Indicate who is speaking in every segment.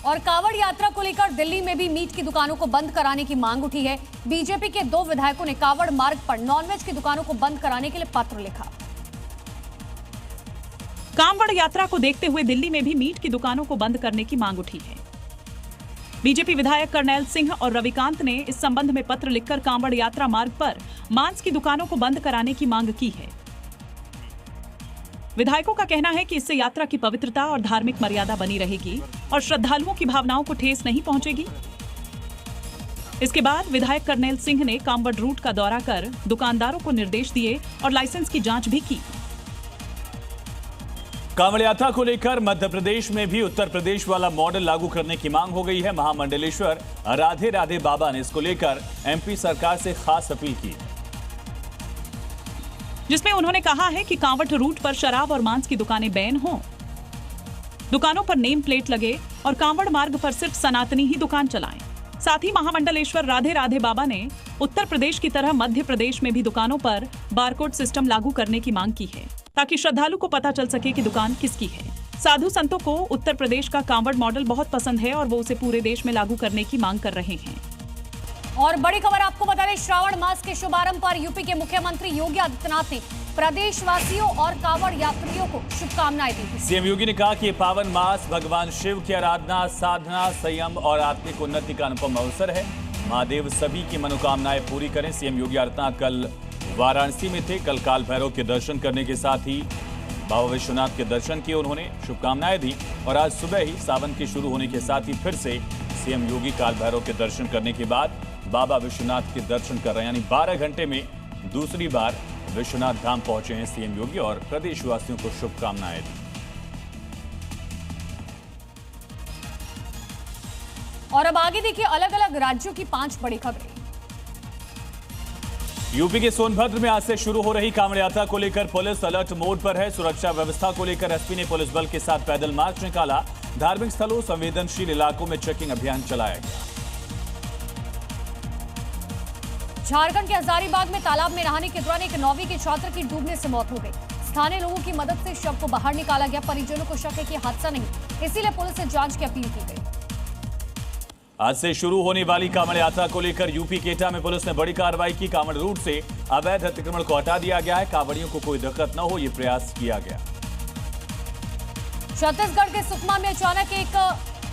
Speaker 1: और कावड़ यात्रा को लेकर दिल्ली में भी मीट की दुकानों को बंद कराने की मांग उठी है। बीजेपी के 2 विधायकों ने कावड़ मार्ग पर नॉनवेज की दुकानों को बंद कराने के लिए पत्र लिखा।
Speaker 2: कावड़ यात्रा को देखते हुए दिल्ली में भी मीट की दुकानों को बंद करने की मांग उठी है। बीजेपी विधायक करनैल सिंह और रविकांत ने इस संबंध में पत्र लिखकर कावड़ यात्रा मार्ग पर मांस की दुकानों को बंद कराने की मांग की है। विधायकों का कहना है कि इससे यात्रा की पवित्रता और धार्मिक मर्यादा बनी रहेगी और श्रद्धालुओं की भावनाओं को ठेस नहीं पहुंचेगी। इसके बाद विधायक करनैल सिंह ने कावड़ रूट का दौरा कर दुकानदारों को निर्देश दिए और लाइसेंस की जांच भी की।
Speaker 3: कावड़ यात्रा को लेकर मध्य प्रदेश में भी उत्तर प्रदेश वाला मॉडल लागू करने की मांग हो गई है। महामंडलेश्वर राधे राधे बाबा ने इसको लेकर एमपी सरकार से खास अपील की,
Speaker 2: जिसमें उन्होंने कहा है कि कावड़ रूट पर शराब और मांस की दुकानें बैन हों, दुकानों पर नेम प्लेट लगे और कावड़ मार्ग पर सिर्फ सनातनी ही दुकान चलाएं। साथ ही महामंडलेश्वर राधे राधे बाबा ने उत्तर प्रदेश की तरह मध्य प्रदेश में भी दुकानों पर बारकोड सिस्टम लागू करने की मांग की है, ताकि श्रद्धालु को पता चल सके कि दुकान किसकी है। साधु संतों को उत्तर प्रदेश का कावड़ मॉडल बहुत पसंद है और वो उसे पूरे देश में लागू करने की मांग कर रहे हैं।
Speaker 1: और बड़ी खबर आपको बता दें, श्रावण मास के शुभारंभ पर यूपी के मुख्यमंत्री योगी आदित्यनाथ ने प्रदेशवासियों और कावड़ यात्रियों को शुभकामनाएं दी।
Speaker 3: सीएम योगी ने कहा कि ये पावन मास भगवान शिव की आराधना, साधना, संयम और आत्मिक उन्नति का अनुपम अवसर है। महादेव सभी की मनोकामनाएं पूरी करें। सीएम योगी आदित्यनाथ कल वाराणसी में थे। कल काल भैरव के दर्शन करने के साथ ही बाबा विश्वनाथ के दर्शन किए, उन्होंने शुभकामनाएं दी और आज सुबह ही सावन के शुरू होने के साथ ही फिर से सीएम योगी काल भैरव के दर्शन करने के बाद बाबा विश्वनाथ के दर्शन कर रहे हैं। यानी 12 घंटे में दूसरी बार विश्वनाथ धाम पहुंचे हैं सीएम योगी और प्रदेशवासियों को शुभकामनाएं दी।
Speaker 1: और अब आगे देखिए अलग अलग राज्यों की 5 बड़ी खबरें।
Speaker 3: यूपी के सोनभद्र में आज से शुरू हो रही कांवड़ यात्रा को लेकर पुलिस अलर्ट मोड पर है। सुरक्षा व्यवस्था को लेकर एसपी ने पुलिस बल के साथ पैदल मार्च निकाला। धार्मिक स्थलों, संवेदनशील इलाकों में चेकिंग अभियान चलाया गया।
Speaker 1: झारखंड के हजारीबाग में तालाब में नहाने के दौरान एक 9वीं के छात्र की डूबने से मौत हो गई। स्थानीय लोगों की मदद से शव को बाहर निकाला गया। परिजनों को शक है कि हादसा नहीं, इसीलिए पुलिस से जांच की अपील की गई।
Speaker 3: आज से शुरू होने वाली कांवड़ यात्रा को लेकर यूपी के एटा में पुलिस ने बड़ी कार्रवाई की। कांवड़ रूट से अवैध अतिक्रमण को हटा दिया गया है। कांवड़ियों को कोई दिक्कत न हो, ये प्रयास किया गया।
Speaker 1: छत्तीसगढ़ के सुकमा में अचानक एक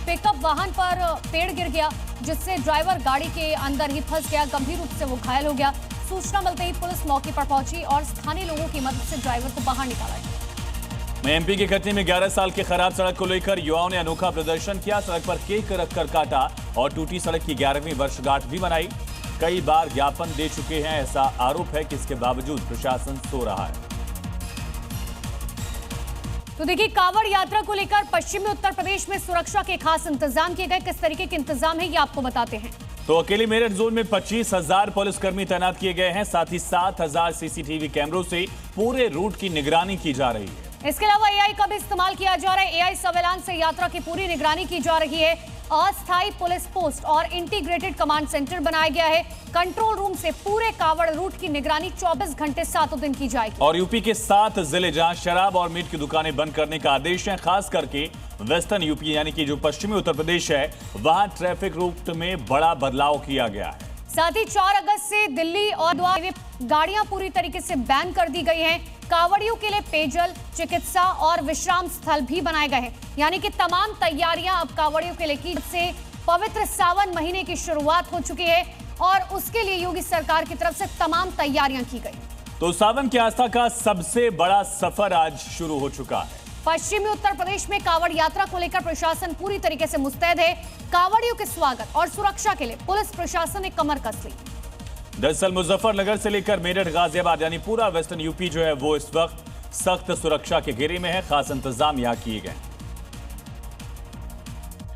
Speaker 1: पिकअप वाहन पर पेड़ गिर गया, जिससे ड्राइवर गाड़ी के अंदर ही फंस गया। गंभीर रूप से वो घायल हो गया। सूचना मिलते ही पुलिस मौके पर पहुंची और स्थानीय लोगों की मदद से ड्राइवर को बाहर निकाला गया।
Speaker 3: एमपी के कटनी में 11 साल की खराब सड़क को लेकर युवाओं ने अनोखा प्रदर्शन किया। सड़क पर केक रखकर काटा और टूटी सड़क की 11वीं वर्षगांठ भी मनाई। कई बार ज्ञापन दे चुके हैं, ऐसा आरोप है कि इसके बावजूद प्रशासन सो रहा है।
Speaker 1: तो देखिए, कांवड़ यात्रा को लेकर पश्चिमी उत्तर प्रदेश में सुरक्षा के खास इंतजाम किए गए। किस तरीके के इंतजाम है ये आपको बताते हैं।
Speaker 3: तो अकेले मेरठ जोन में 25,000 पुलिसकर्मी तैनात किए गए हैं। साथ ही 7,000 सीसीटीवी कैमरों से पूरे रूट की निगरानी की जा रही है।
Speaker 1: इसके अलावा एआई का भी इस्तेमाल किया जा रहा है। एआई सर्वेलांस से यात्रा की पूरी निगरानी की जा रही है। अस्थायी पुलिस पोस्ट और इंटीग्रेटेड कमांड सेंटर बनाया गया है। कंट्रोल रूम से पूरे कांवड़ रूट की निगरानी 24 घंटे 7 दिन की जाएगी।
Speaker 3: और यूपी के 7 जिले जहां शराब और मीट की दुकानें बंद करने का आदेश है, खास करके वेस्टर्न यूपी यानी कि जो पश्चिमी उत्तर प्रदेश है, वहां ट्रैफिक रूट में बड़ा बदलाव किया गया है।
Speaker 1: साथ ही 4 अगस्त से दिल्ली और गाड़ियां पूरी तरीके से बैन कर दी गई हैं। कांवड़ियों के लिए पेयजल, चिकित्सा और विश्राम स्थल भी बनाए गए हैं। यानी कि तमाम तैयारियां अब कांवड़ियों के लिए की से पवित्र सावन महीने की शुरुआत हो चुकी है और उसके लिए योगी सरकार की तरफ से तमाम तैयारियां की गई।
Speaker 3: तो सावन की आस्था का सबसे बड़ा सफर आज शुरू हो चुका है।
Speaker 1: पश्चिमी उत्तर प्रदेश में कांवड़ यात्रा को लेकर प्रशासन पूरी तरीके से मुस्तैद है। कांवड़ियों के स्वागत और सुरक्षा के लिए पुलिस प्रशासन ने कमर कस ली।
Speaker 3: दरअसल मुजफ्फरनगर से लेकर मेरठ, गाजियाबाद यानी पूरा वेस्टर्न यूपी जो है वो इस वक्त सख्त सुरक्षा के घेरे में है। खास इंतजाम यहाँ किए गए।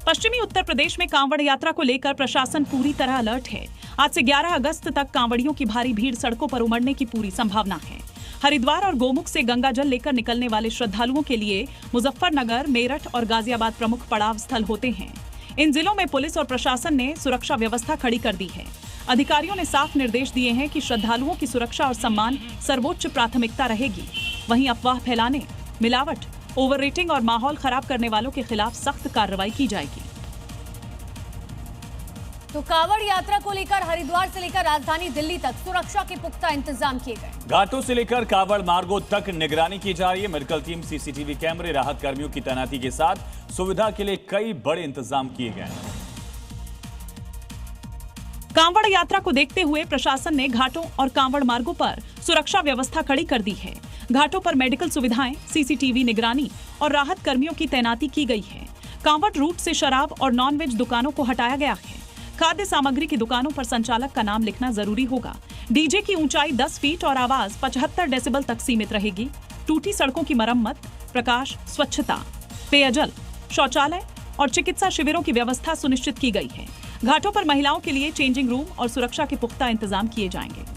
Speaker 2: पश्चिमी उत्तर प्रदेश में कांवड़ यात्रा को लेकर प्रशासन पूरी तरह अलर्ट है। आज से 11 अगस्त तक कांवड़ियों की भारी भीड़ सड़कों पर उमड़ने की पूरी संभावना है। हरिद्वार और गोमुख से गंगा जल लेकर निकलने वाले श्रद्धालुओं के लिए मुजफ्फरनगर, मेरठ और गाजियाबाद प्रमुख पड़ाव स्थल होते हैं। इन जिलों में पुलिस और प्रशासन ने सुरक्षा व्यवस्था खड़ी कर दी है। अधिकारियों ने साफ निर्देश दिए हैं कि श्रद्धालुओं की सुरक्षा और सम्मान सर्वोच्च प्राथमिकता रहेगी। वहीं अफवाह फैलाने, मिलावट, ओवर रेटिंग और माहौल खराब करने वालों के खिलाफ सख्त कार्रवाई की जाएगी।
Speaker 1: तो कांवड़ यात्रा को लेकर हरिद्वार से लेकर राजधानी दिल्ली तक सुरक्षा के पुख्ता इंतजाम किए गए।
Speaker 3: घाटों से लेकर कांवड़ मार्गों तक निगरानी की जा रही है। मेडिकल टीम, सीसीटीवी कैमरे, राहत कर्मियों की तैनाती के साथ सुविधा के लिए कई बड़े इंतजाम किए गए हैं।
Speaker 2: कांवड़ यात्रा को देखते हुए प्रशासन ने घाटों और कांवड़ मार्गों पर सुरक्षा व्यवस्था कड़ी कर दी है। घाटों पर मेडिकल सुविधाएं, सीसीटीवी निगरानी और राहत कर्मियों की तैनाती की गई है। कांवड़ रूट से शराब और नॉनवेज दुकानों को हटाया गया है। खाद्य सामग्री की दुकानों पर संचालक का नाम लिखना जरूरी होगा। डीजे की ऊंचाई 10 फीट और आवाज 75 डेसिबल तक सीमित रहेगी। टूटी सड़कों की मरम्मत, प्रकाश, स्वच्छता, पेयजल, शौचालय और चिकित्सा शिविरों की व्यवस्था सुनिश्चित की गई है। घाटों पर महिलाओं के लिए चेंजिंग रूम और सुरक्षा के पुख्ता इंतजाम किए जाएंगे।